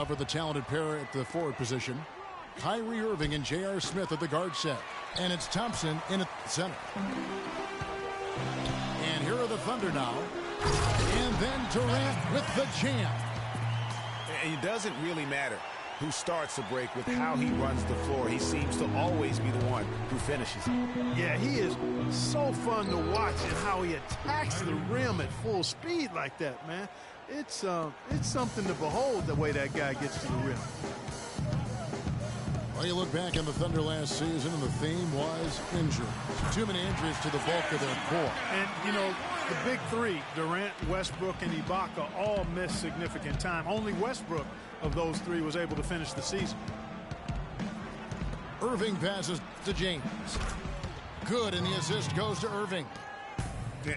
For the talented pair at the forward position, Kyrie Irving and J.R. Smith at the guard set. And it's Thompson in at center. And here are the Thunder now. And then Durant with the jam. And it doesn't really matter who starts the break with how he runs the floor. He seems to always be the one who finishes. Yeah, he is so fun to watch and how he attacks the rim at full speed like that, man. It's something to behold the way that guy gets to the rim. Well, you look back on the Thunder last season, and the theme was injuries. Too many injuries to the bulk of their core. And, you know, the big three, Durant, Westbrook, and Ibaka, all missed significant time. Only Westbrook of those three was able to finish the season. Irving passes to James. Good, and the assist goes to Irving.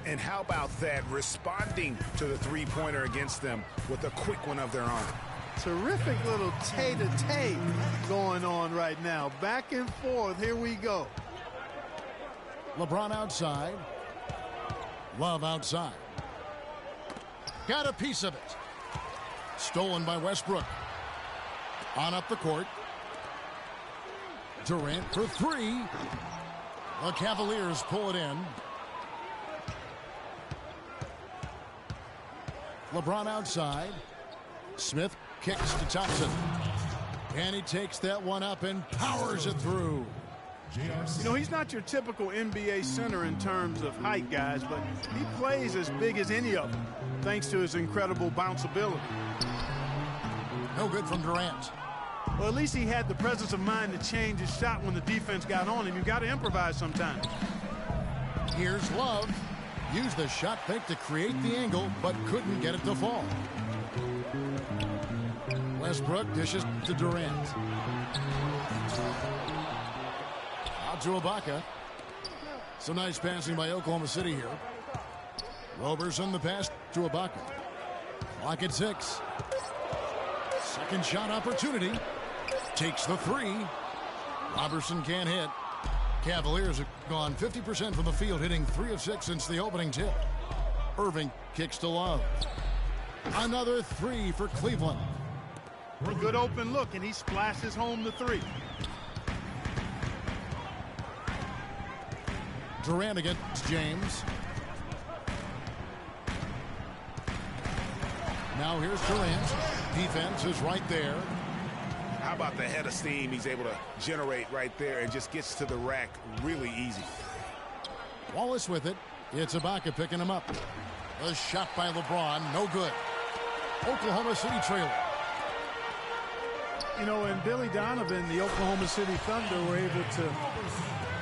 And how about that, responding to the three-pointer against them with a quick one of their own. Terrific little tay-to-tay going on right now. Back and forth. Here we go. LeBron outside. Love outside. Got a piece of it. Stolen by Westbrook. On up the court. Durant for three. The Cavaliers pull it in. LeBron outside. Smith kicks to Thompson. And he takes that one up and powers it through. You know, he's not your typical NBA center in terms of height, guys, but he plays as big as any of them, thanks to his incredible bounceability. No good from Durant. Well, at least he had the presence of mind to change his shot when the defense got on him. You've got to improvise sometimes. Here's Love. Used the shot fake to create the angle, but couldn't get it to fall. Westbrook dishes to Durant. Out to Ibaka. Some nice passing by Oklahoma City here. Roberson the pass to Ibaka. Clock at 6. Second shot opportunity. Takes the three. Roberson can't hit. Cavaliers have gone 50% from the field, hitting 3 of 6 since the opening tip. Irving kicks to Love. Another three for Cleveland. A good open look, and he splashes home the three. Durant against James. Now here's Durant. Defense is right there. How about the head of steam he's able to generate right there and just gets to the rack really easy. Wallace with it. It's Ibaka picking him up. A shot by LeBron. No good. Oklahoma City trailer. You know, and Billy Donovan, the Oklahoma City Thunder, were able to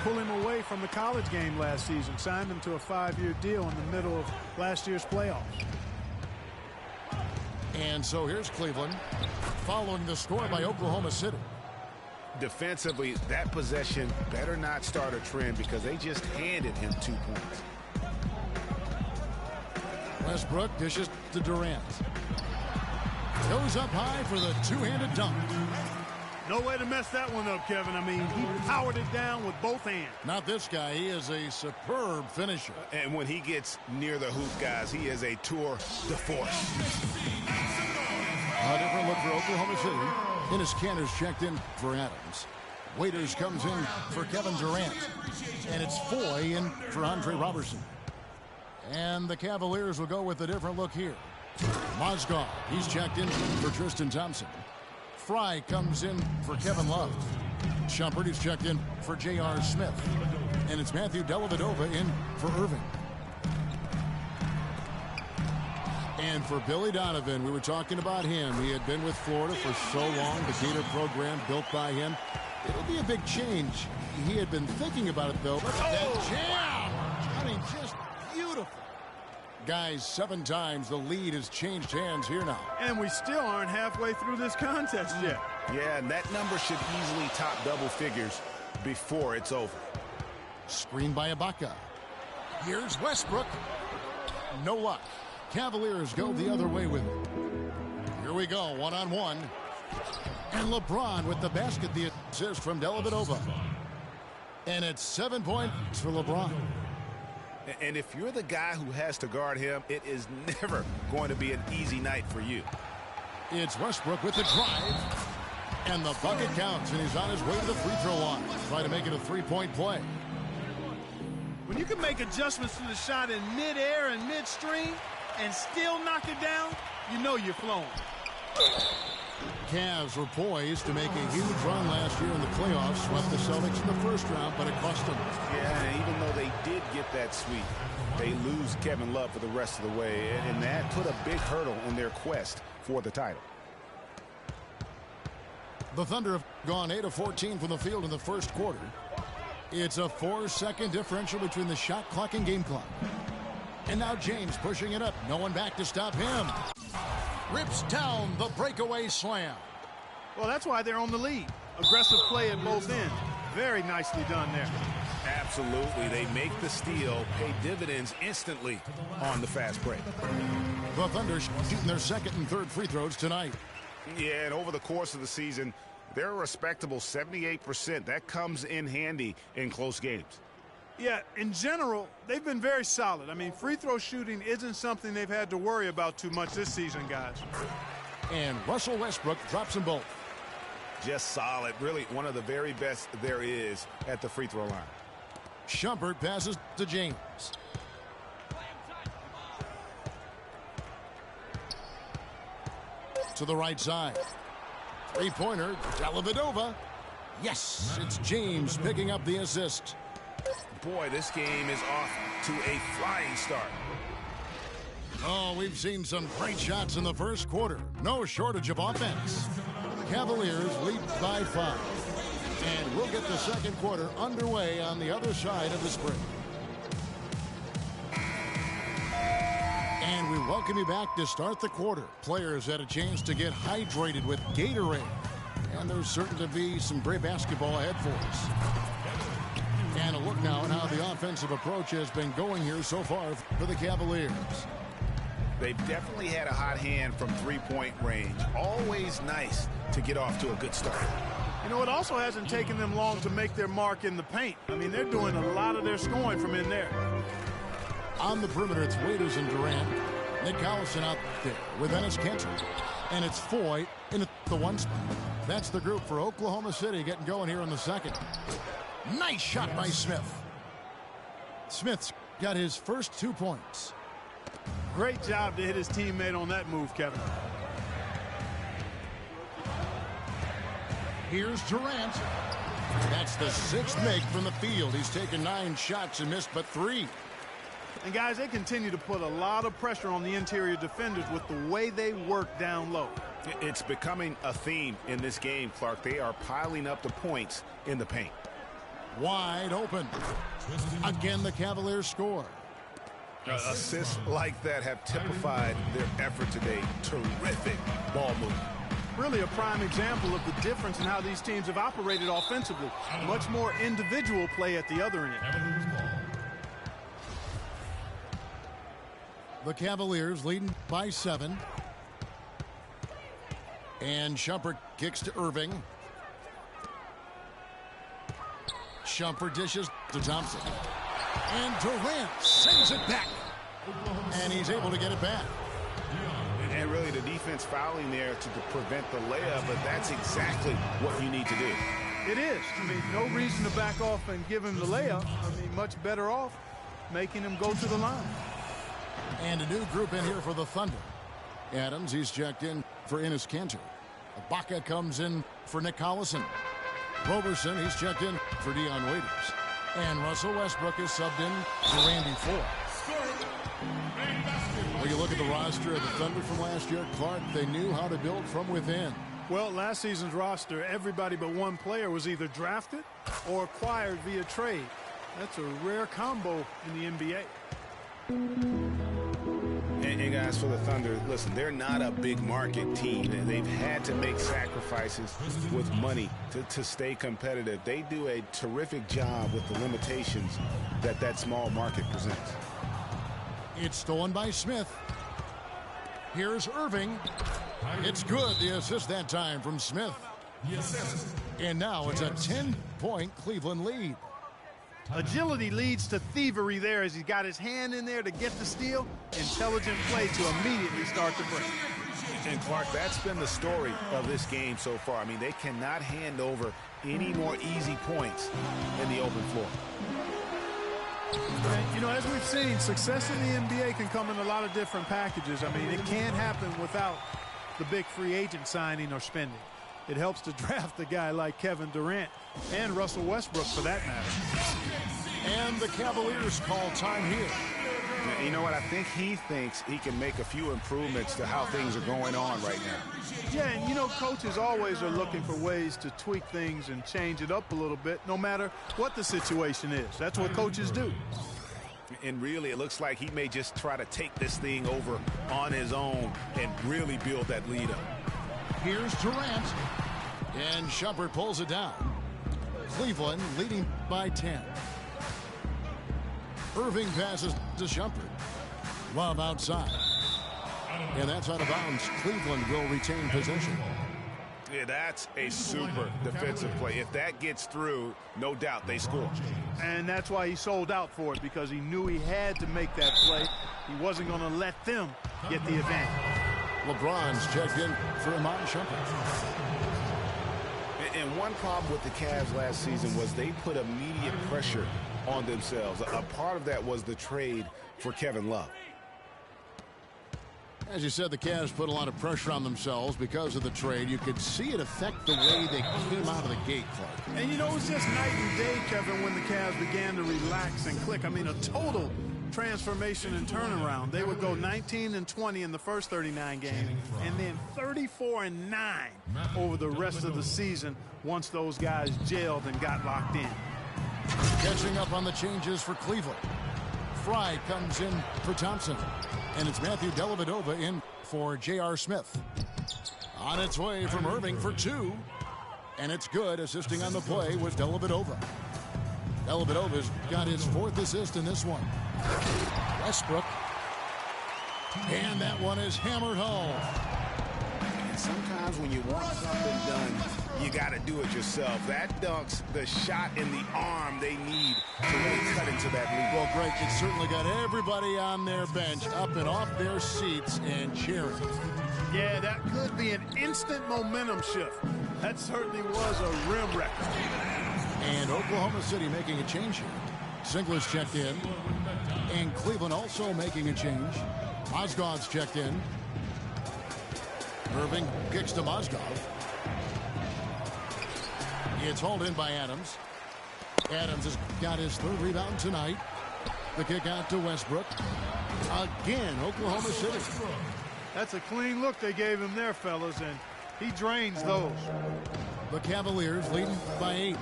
pull him away from the college game last season. Signed him to a 5-year deal in the middle of last year's playoffs. And so here's Cleveland following the score by Oklahoma City. Defensively, that possession better not start a trend because they just handed him 2 points. Westbrook dishes to Durant. Goes up high for the two-handed dunk. No way to mess that one up, Kevin. I mean, he powered it down with both hands. Not this guy. He is a superb finisher. And when he gets near the hoop, guys, he is a tour de force. A different look for Oklahoma City. Ennis Cantor's checked in for Adams. Waiters comes in for Kevin Durant. And it's Foy in for Andre Robertson. And the Cavaliers will go with a different look here. Mozgov, he's checked in for Tristan Thompson. Fry comes in for Kevin Love. Shumpert is checked in for J.R. Smith. And it's Matthew Dellavedova in for Irving. And for Billy Donovan, we were talking about him. He had been with Florida for so long, the Gator program built by him. It'll be a big change. He had been thinking about it, though. Look at that jam! I mean, just beautiful. Guys, 7 times the lead has changed hands here now. And we still aren't halfway through this contest yet. Yeah, and that number should easily top double figures before it's over. Screen by Ibaka. Here's Westbrook. No luck. Cavaliers go the other way with it. Here we go, one-on-one. And LeBron with the basket, the assist from Dellavedova. And it's 7 points for LeBron. And if you're the guy who has to guard him, it is never going to be an easy night for you. It's Westbrook with the drive. And the bucket counts, and he's on his way to the free throw line. Try to make it a three-point play. When you can make adjustments to the shot in midair and midstream and still knock it down, you know you're flowing. Cavs were poised to make a huge run last year in the playoffs. Swept the Celtics in the first round, but it cost them. Yeah, and even though they did get that sweep, they lose Kevin Love for the rest of the way, and that put a big hurdle in their quest for the title. The Thunder have gone 8 of 14 from the field in the first quarter. It's a 4-second differential between the shot clock and game clock. And now James pushing it up. No one back to stop him. Rips down the breakaway slam. Well, that's why they're on the lead. Aggressive play at both ends. Very nicely done there. Absolutely. They make the steal, pay dividends instantly on the fast break. The Thunder shooting their second and third free throws tonight. Yeah, and over the course of the season, they're a respectable 78%. That comes in handy in close games. Yeah, in general, they've been very solid. I mean, free throw shooting isn't something they've had to worry about too much this season, guys. And Russell Westbrook drops them both. Just solid. Really one of the very best there is at the free throw line. Shumpert passes to James. To the right side. Three-pointer, Dellavedova. Yes, it's James picking up the assist. Boy, this game is off to a flying start. Oh, we've seen some great shots in the first quarter. No shortage of offense. Cavaliers lead by 5. And we'll get the second quarter underway on the other side of this break. And we welcome you back to start the quarter. Players had a chance to get hydrated with Gatorade. And there's certain to be some great basketball ahead for us. And a look now at how the offensive approach has been going here so far for the Cavaliers. They've definitely had a hot hand from three-point range. Always nice to get off to a good start. You know, it also hasn't taken them long to make their mark in the paint. I mean, they're doing a lot of their scoring from in there. On the perimeter, it's Waiters and Durant. Nick Collison out there with Enes Kanter. And it's Foy in the one spot. That's the group for Oklahoma City getting going here in the second. Nice shot by Smith. Smith's got his first 2 points. Great job to hit his teammate on that move, Kevin. Here's Durant. That's the 6th make from the field. He's taken 9 shots and missed but 3. And guys, they continue to put a lot of pressure on the interior defenders with the way they work down low. It's becoming a theme in this game, Clark. They are piling up the points in the paint. Wide open. Again, the Cavaliers score. Assists like that have typified their effort today. Terrific ball movement. Really a prime example of the difference in how these teams have operated offensively. Much more individual play at the other end. The Cavaliers leading by 7. And Shumpert kicks to Irving. Shumpert dishes to Thompson. And Durant sends it back. And he's able to get it back. And really the defense fouling there to prevent the layup, but that's exactly what you need to do. It is. I mean, no reason to back off and give him the layup. I mean, much better off making him go to the line. And a new group in here for the Thunder. Adams, he's checked in for Enes Kanter. Ibaka comes in for Nick Collison. Roberson, he's checked in for Dion Waiters. And Russell Westbrook is subbed in for Randy Ford. When you look at the roster of the Thunder from last year, Clark, they knew how to build from within. Well, last season's roster, everybody but one player was either drafted or acquired via trade. That's a rare combo in the NBA. And guys, for the Thunder, listen, they're not a big market team. They've had to make sacrifices with money to stay competitive. They do a terrific job with the limitations that small market presents. It's stolen by Smith. Here's Irving. It's good. The assist that time from Smith. And now it's a 10-point Cleveland lead. Agility leads to thievery there as he got his hand in there to get the steal. Intelligent play to immediately start the break. And Clark, that's been the story of this game so far. I mean, they cannot hand over any more easy points in the open floor. And, you know, as we've seen, success in the NBA can come in a lot of different packages. I mean, it can't happen without the big free agent signing or spending. It helps to draft a guy like Kevin Durant and Russell Westbrook for that matter. And the Cavaliers call time here. You know what? I think he thinks he can make a few improvements to how things are going on right now. Yeah, and you know, coaches always are looking for ways to tweak things and change it up a little bit, no matter what the situation is. That's what coaches do. And really, it looks like he may just try to take this thing over on his own and really build that lead up. Here's Durant. And Shumpert pulls it down. Cleveland leading by 10. Irving passes to Shumpert. Love outside. And that's out of bounds. Cleveland will retain possession. Yeah, that's a super defensive play. If that gets through, no doubt they score. And that's why he sold out for it, because he knew he had to make that play. He wasn't going to let them get the advantage. LeBron's checked in for Iman Shumpert. And one problem with the Cavs last season was they put immediate pressure on themselves. A part of that was the trade for Kevin Love. As you said, the Cavs put a lot of pressure on themselves because of the trade. You could see it affect the way they came out of the gate, Clark. And you know, it was just night and day, Kevin, when the Cavs began to relax and click. I mean, a total transformation and turnaround. They would go 19-20 in the first 39 games, and then 34-9 over the rest of the season once those guys gelled and got locked in. Catching up on the changes for Cleveland. Fry comes in for Thompson. And it's Matthew Dellavedova in for J.R. Smith. On its way from Irving for 2. And it's good. Assisting on the play was Dellavedova. Dellavedova's got his 4th assist in this one. Westbrook. And that one is hammered home. And sometimes when you want something done, you got to do it yourself. That dunks the shot in the arm they need to really cut into that lead. Well, Greg, it certainly got everybody on their bench up and off their seats and cheering. Yeah, that could be an instant momentum shift. That certainly was a rim record. And Oklahoma City making a change here. Singler's checked in. And Cleveland also making a change. Mozgov's checked in. Irving kicks to Mozgov. It's hauled in by Adams. Adams has got his 3rd rebound tonight. The kick out to Westbrook. Again, Oklahoma City. That's a clean look they gave him there, fellas, and he drains those. The Cavaliers leading by 8.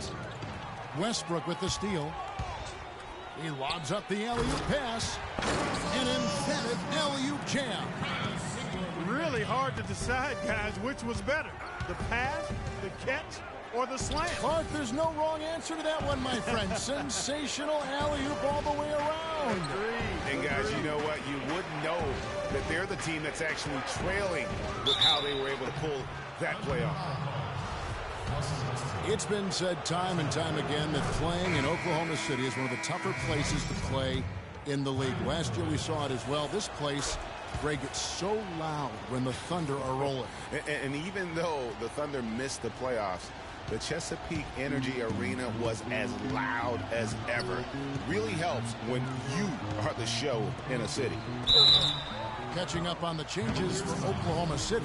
Westbrook with the steal. He lobs up the alley-oop pass. An emphatic alley-oop jam. Really hard to decide, guys, which was better. The pass, the catch, or the slam. Clark, there's no wrong answer to that one, my friend. Sensational alley-oop all the way around. And guys, you know what? You wouldn't know that they're the team that's actually trailing with how they were able to pull that play off. It's been said time and time again that playing in Oklahoma City is one of the tougher places to play in the league. Last year we saw it as well. This place, Greg, gets so loud when the Thunder are rolling. And even though the Thunder missed the playoffs, the Chesapeake Energy Arena was as loud as ever. Really helps when you are the show in a city. Catching up on the changes for Oklahoma City.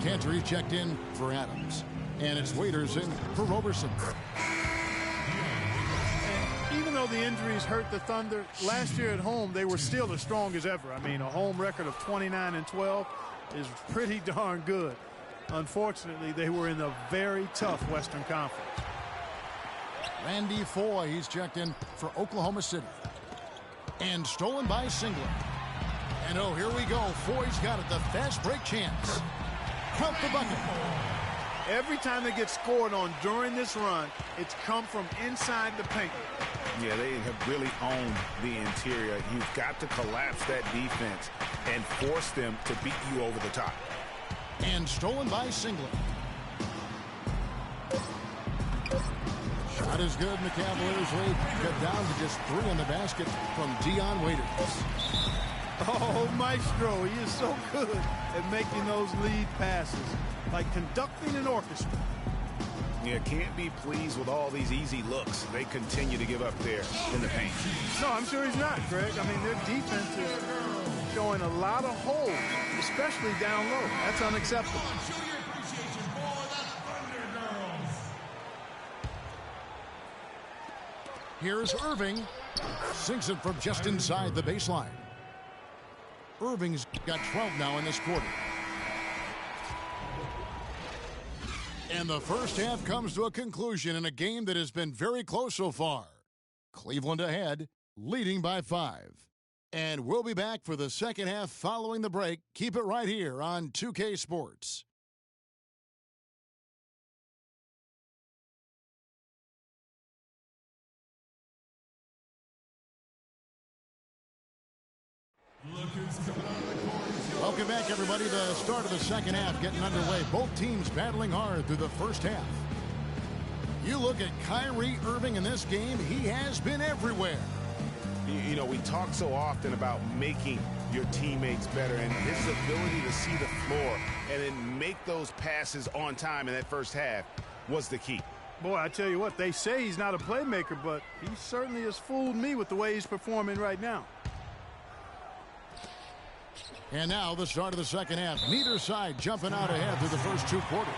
Cantor checked in for Adams. And it's Waiters in for Roberson. And even though the injuries hurt the Thunder, last year at home they were still as strong as ever. I mean, a home record of 29-12 is pretty darn good. Unfortunately, they were in a very tough Western Conference. Randy Foye, he's checked in for Oklahoma City. And stolen by Singler. And oh, here we go. Foye's got it, the fast break chance. Count the bucket. Every time they get scored on during this run, it's come from inside the paint. Yeah, they have really owned the interior. You've got to collapse that defense and force them to beat you over the top. And stolen by Singler. Shot is good, and the Cavaliers lead cut down to just 3 in the basket from Dion Waiters. Oh, Maestro, he is so good at making those lead passes, like conducting an orchestra. You can't be pleased with all these easy looks they continue to give up there in the paint. No, I'm sure he's not, Greg. I mean, their defense is showing a lot of holes, especially down low. That's unacceptable. Here's Irving. Sinks it from just inside the baseline. Irving's got 12 now in this quarter. And the first half comes to a conclusion in a game that has been very close so far. Cleveland ahead, leading by 5. And we'll be back for the second half following the break. Keep it right here on 2K Sports. Welcome back, everybody. The start of the second half getting underway. Both teams battling hard through the first half. You look at Kyrie Irving in this game, he has been everywhere. You know, we talk so often about making your teammates better, and his ability to see the floor and then make those passes on time in that first half was the key. Boy, I tell you what, they say he's not a playmaker, but he certainly has fooled me with the way he's performing right now. And now the start of the second half. Neither side jumping out ahead through the first 2 quarters.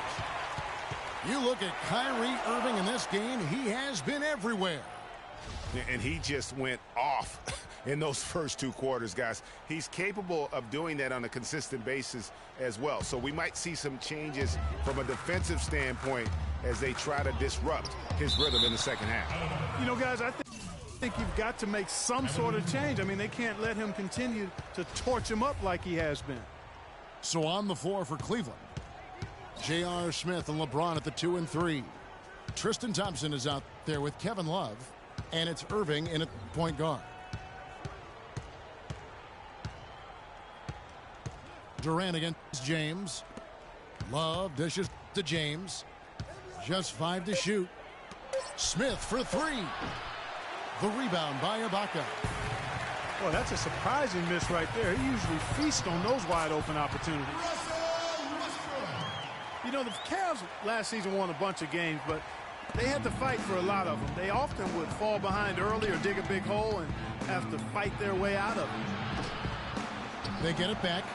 You look at Kyrie Irving in this game, he has been everywhere. And he just went off in those first 2 quarters, guys. He's capable of doing that on a consistent basis as well. So we might see some changes from a defensive standpoint as they try to disrupt his rhythm in the second half. You know, guys, I think you've got to make some sort of change. I mean, they can't let him continue to torch him up like he has been. So on the floor for Cleveland, J.R. Smith and LeBron at the 2 and 3. Tristan Thompson is out there with Kevin Love, and it's Irving in at point guard. Durant against James. Love dishes to James. Just 5 to shoot. Smith for 3. The rebound by Ibaka. Well, that's a surprising miss right there. He usually feasts on those wide open opportunities. You know, the Cavs last season won a bunch of games, but they had to fight for a lot of them. They often would fall behind early or dig a big hole and have to fight their way out of it. They get it back.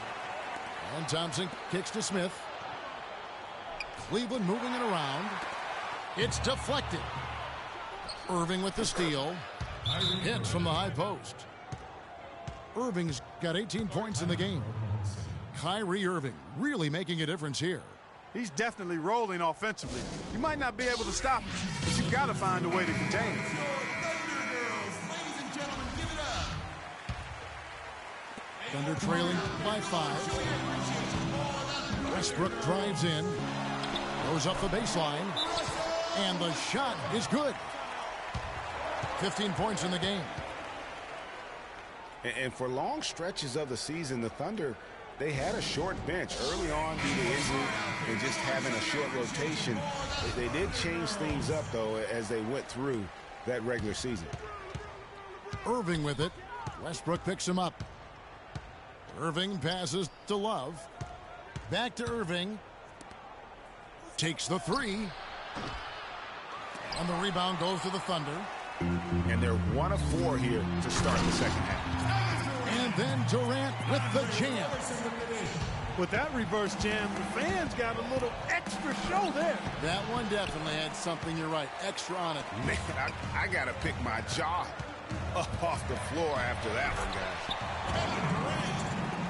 And Thompson kicks to Smith. Cleveland moving it around. It's deflected. Irving with the steal. Hits from the high post. Irving's got 18 points in the game. Kyrie Irving really making a difference here. He's definitely rolling offensively. You might not be able to stop him, but you've got to find a way to contain him. Thunder trailing by 5. Westbrook drives in. Goes up the baseline. And the shot is good. 15 points in the game. And for long stretches of the season, the Thunder, they had a short bench early on due to injury and just having a short rotation. They did change things up, though, as they went through that regular season. Irving with it. Westbrook picks him up. Irving passes to Love. Back to Irving. Takes the 3. And the rebound goes to the Thunder. And they're 1 of 4 here to start the second half. And then Durant with the jam. With that reverse jam, the fans got a little extra show there. That one definitely had something, you're right, extra on it. Man, I got to pick my jaw up off the floor after that one, guys.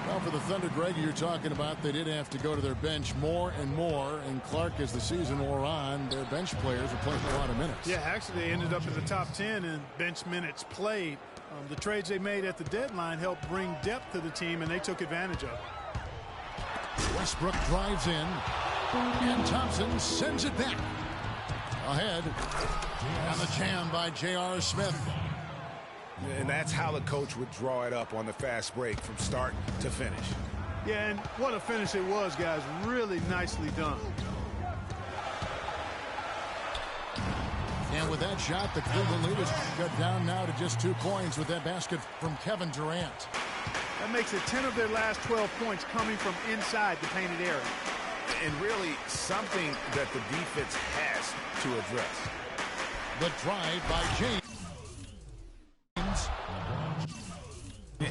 Well, for the Thunder, Greg, you're talking about, they did have to go to their bench more and more. And Clark, as the season wore on, their bench players were playing a lot of minutes. Yeah, actually, they ended up in the top 10 in bench minutes played. The trades they made at the deadline helped bring depth to the team, and they took advantage of it. Westbrook drives in, and Thompson sends it back. Ahead, and the jam by J.R. Smith. And that's how the coach would draw it up on the fast break from start to finish. Yeah, and what a finish it was, guys. Really nicely done. And with that shot, the Cleveland lead is cut down now to just 2 points with that basket from Kevin Durant. That makes it 10 of their last 12 points coming from inside the painted area. And really something that the defense has to address. The drive by James.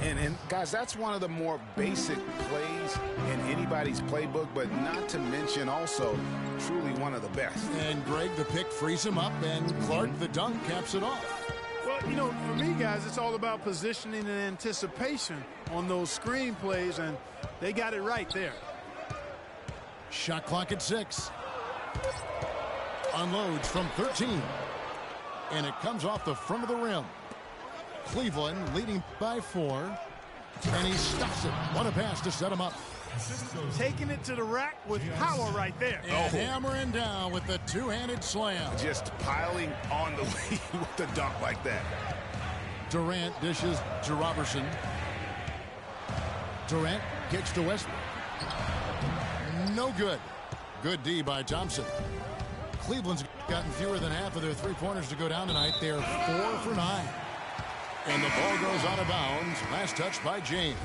And guys, that's one of the more basic plays in anybody's playbook, but not to mention also truly one of the best. And Greg, the pick frees him up, and Clark, the dunk, caps it off. Well, you know, for me, guys, it's all about positioning and anticipation on those screen plays, and they got it right there. Shot clock at 6. Unloads from 13. And it comes off the front of the rim. Cleveland leading by 4. And he stuffs it. What a pass to set him up. Taking it to the rack with power right there. And hammering down with the two-handed slam. Just piling on the lead with the dunk like that. Durant dishes to Robertson. Durant kicks to Westbrook. No good. Good D by Thompson. Cleveland's gotten fewer than half of their three-pointers to go down tonight. They're 4 for 9. And the ball goes out of bounds. Last touch by James.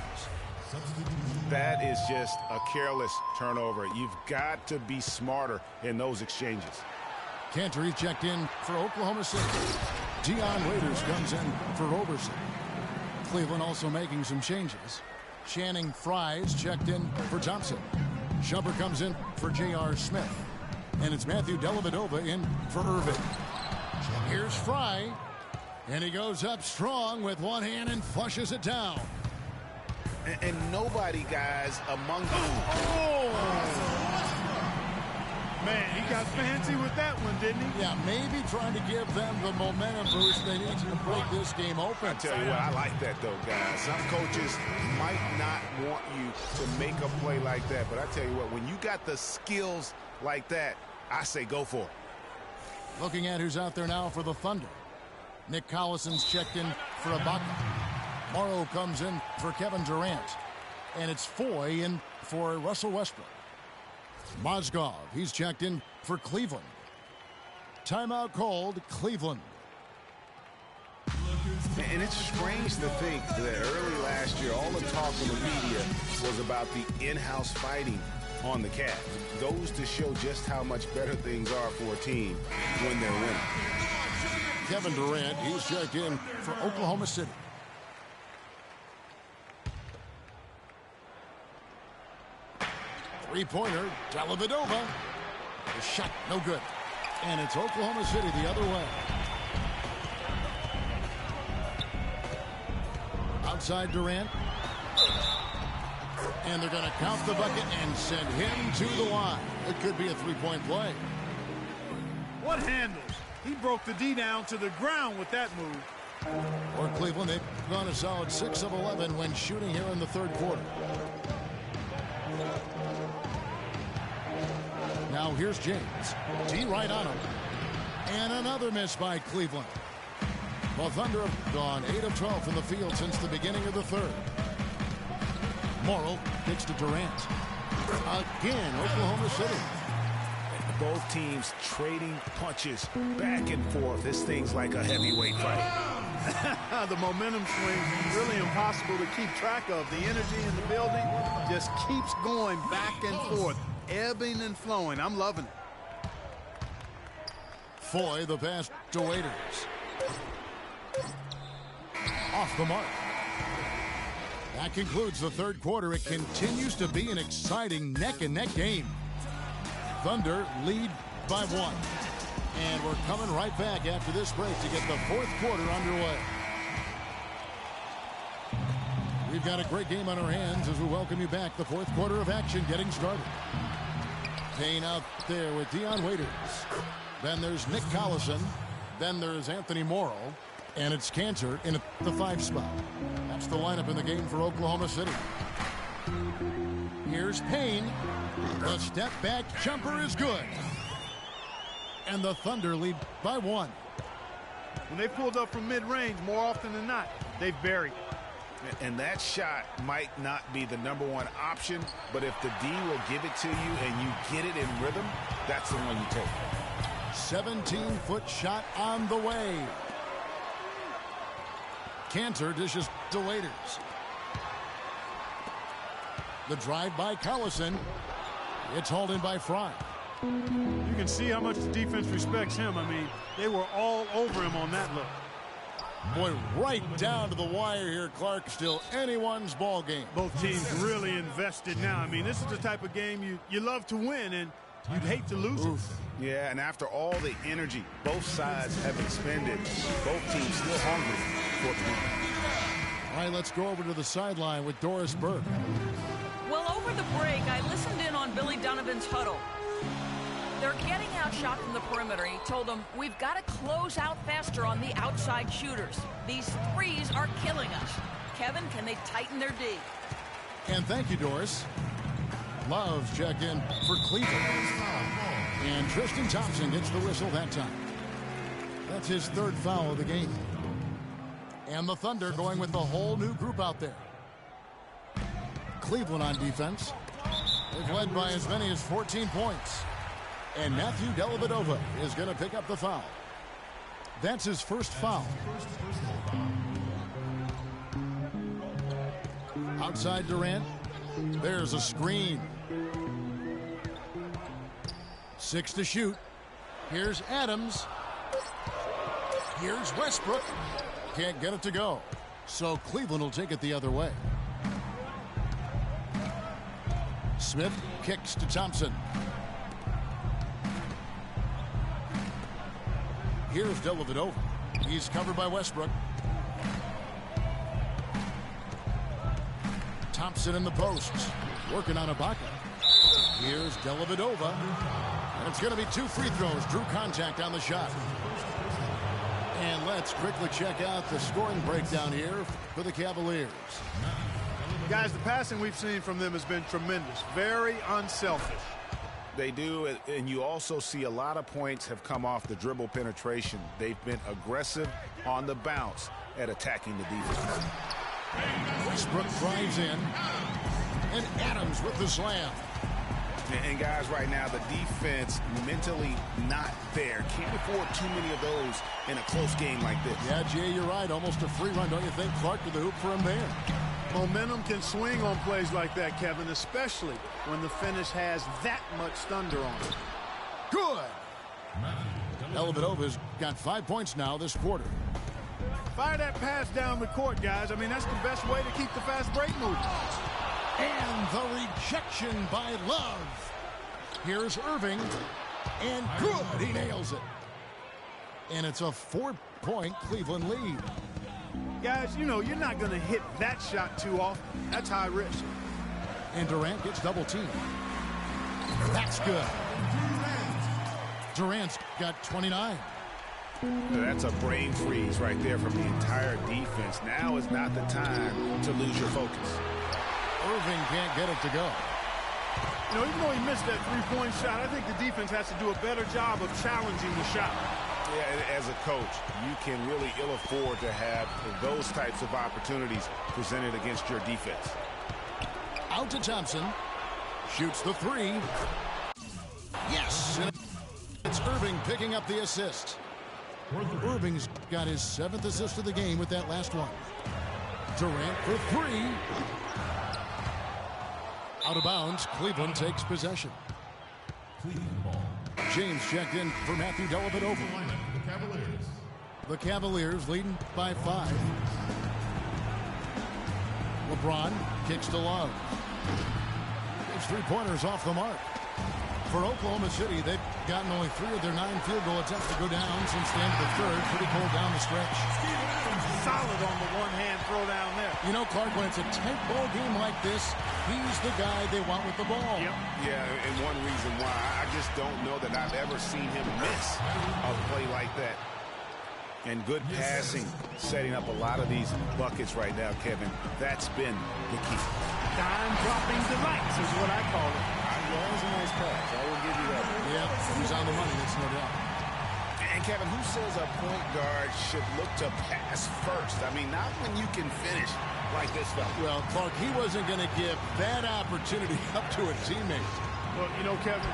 That is just a careless turnover. You've got to be smarter in those exchanges. Cantor checked in for Oklahoma City. Dion Waiters comes in for Roberson. Cleveland also making some changes. Channing Fries checked in for Thompson. Shumpert comes in for J.R. Smith. And it's Matthew Dellavedova in for Irving. Here's Fry. And he goes up strong with one hand and flushes it down. And nobody, guys, among them. Oh! Man, he got fancy with that one, didn't he? Yeah, maybe trying to give them the momentum boost they need to break this game open. I tell you what, I like that, though, guys. Some coaches might not want you to make a play like that, but I tell you what, when you got the skills like that, I say go for it. Looking at who's out there now for the Thunder. Nick Collison's checked in for Ibaka. Morrow comes in for Kevin Durant. And it's Foy in for Russell Westbrook. Mozgov, he's checked in for Cleveland. Timeout called, Cleveland. And it's strange to think that early last year, all the talk in the media was about the in-house fighting on the Cavs. Goes to show just how much better things are for a team when they're winning. Kevin Durant, he's checked in for Oklahoma City. Three-pointer, Dellavedova. The shot, no good. And it's Oklahoma City the other way. Outside Durant. And they're going to count the bucket and send him to the line. It could be a three-point play. What handles? He broke the D down to the ground with that move. For Cleveland, they've gone a solid 6 of 11 when shooting here in the third quarter. Now here's James. D right on him. And another miss by Cleveland. The Thunder have gone 8 of 12 from the field since the beginning of the third. Morrow kicks to Durant. Again, Oklahoma City. Both teams trading punches back and forth. This thing's like a heavyweight fight. The momentum swing, really impossible to keep track of. The energy in the building just keeps going back and forth, ebbing and flowing. I'm loving it. Foy, the pass to Waiters. Off the mark. That concludes the third quarter. It continues to be an exciting neck-and-neck game. Thunder lead by 1. And we're coming right back after this break to get the fourth quarter underway. We've got a great game on our hands as we welcome you back. The fourth quarter of action getting started. Payne out there with Dion Waiters. Then there's Nick Collison. Then there's Anthony Morrow. And it's Cantor in the 5 spot. That's the lineup in the game for Oklahoma City. Here's Payne. The step back jumper is good. And the Thunder lead by 1. When they pulled up from mid-range, more often than not, they've buried. And that shot might not be the #1 option, but if the D will give it to you and you get it in rhythm, that's the one you take. 17-foot shot on the way. Cantor dishes to Waiters. The drive by Collison. It's hauled in by Fry. You can see how much the defense respects him. I mean, they were all over him on that look. Boy, right down to the wire here, Clark. Still anyone's ball game. Both teams really invested now. I mean, this is the type of game you love to win, and you'd hate to lose it. Yeah, and after all the energy both sides have expended, both teams still hungry for it to be. All right, let's go over to the sideline with Doris Burke. Well, over the break, I listened in on Billy Donovan's huddle. They're getting outshot from the perimeter. He told them, we've got to close out faster on the outside shooters. These threes are killing us. Kevin, can they tighten their D? And thank you, Doris. Love's checked in for Cleveland. And Tristan Thompson gets the whistle that time. That's his third foul of the game. And the Thunder going with the whole new group out there. Cleveland on defense. They've led by as many as 14 points. And Matthew Dellavedova is going to pick up the foul. That's his first foul. Outside Durant. There's a screen. 6 to shoot. Here's Adams. Here's Westbrook. Can't get it to go. So Cleveland will take it the other way. Smith kicks to Thompson. Here's Dellavedova. He's covered by Westbrook. Thompson in the posts. Working on Ibaka. Here's Dellavedova. And it's going to be 2 free throws. Drew contact on the shot. And let's quickly check out the scoring breakdown here for the Cavaliers. Guys, the passing we've seen from them has been tremendous. Very unselfish. They do, and you also see a lot of points have come off the dribble penetration. They've been aggressive on the bounce at attacking the defense. Westbrook drives in. And Adams with the slam. And guys, right now, the defense mentally not there. Can't afford too many of those in a close game like this. Yeah, Jay, you're right. Almost a free run, don't you think? Clark with the hoop for him there. Momentum can swing on plays like that, Kevin, especially when the finish has that much thunder on it. Good. Dellavedova's got 5 points now this quarter. Fire that pass down the court, guys. I mean, that's the best way to keep the fast break moving. And the rejection by Love. Here's Irving. And good. He nails it. And it's a 4-point Cleveland lead. Guys, you know, you're not going to hit that shot too often. That's high risk. And Durant gets double teamed. That's good. Durant's got 29. That's a brain freeze right there from the entire defense. Now is not the time to lose your focus. Irving can't get it to go. You know, even though he missed that three-point shot, I think the defense has to do a better job of challenging the shot. Yeah, as a coach, you can really ill afford to have those types of opportunities presented against your defense. Out to Thompson. Shoots the 3. Yes! And it's Irving picking up the assist. Irving's got his 7th assist of the game with that last one. Durant for 3. Out of bounds. Cleveland takes possession. James checked in for Matthew Dellavedova. The Cavaliers leading by 5. LeBron kicks to Love. It's 3-pointers off the mark. For Oklahoma City, they've gotten only 3 of their 9 field goal attempts to go down since the end of the third. Pretty cold down the stretch. Solid on the one-hand throw down there. You know, Clark, when it's a tight ball game like this, he's the guy they want with the ball. Yep. Yeah, and one reason why I just don't know that I've ever seen him miss a play like that. And good passing, setting up a lot of these buckets right now, Kevin. That's been the key. Dime-dropping delights is what I call it. That was a nice pass. I will give you that. Yeah, he's on the money, that's no doubt. And Kevin, who says a point guard should look to pass first? I mean, not when you can finish like this fella. Well, Clark, he wasn't going to give that opportunity up to a teammate. Well, you know, Kevin,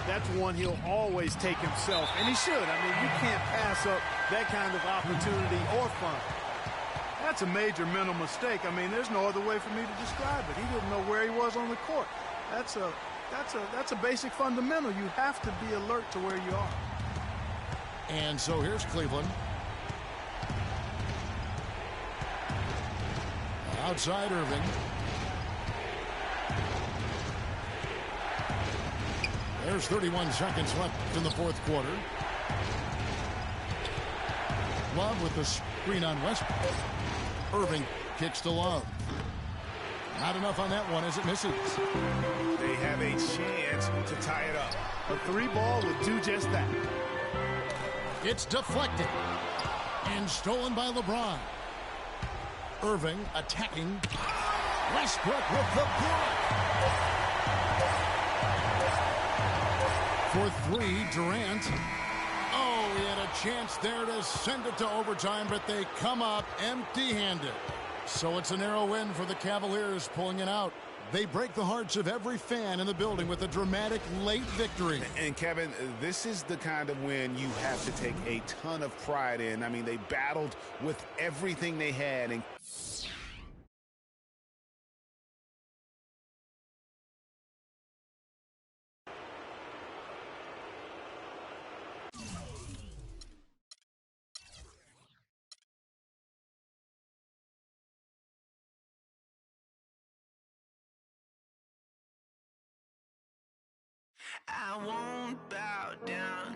that's one he'll always take himself, and he should. I mean, you can't pass up that kind of opportunity or fun. That's a major mental mistake. I mean, there's no other way for me to describe it. He didn't know where he was on the court. That's a basic fundamental. You have to be alert to where you are. And so here's Cleveland. Outside Irving. There's 31 seconds left in the fourth quarter. Love with the screen on Westbrook. Irving kicks to Love. Not enough on that one as it misses. They have a chance to tie it up. A three ball would do just that. It's deflected and stolen by LeBron. Irving attacking. Westbrook with the block. For three, Durant. Oh, he had a chance there to send it to overtime, but they come up empty-handed. So it's a narrow win for the Cavaliers, pulling it out. They break the hearts of every fan in the building with a dramatic late victory. And Kevin, this is the kind of win you have to take a ton of pride in. I mean, they battled with everything they had. And I won't bow down.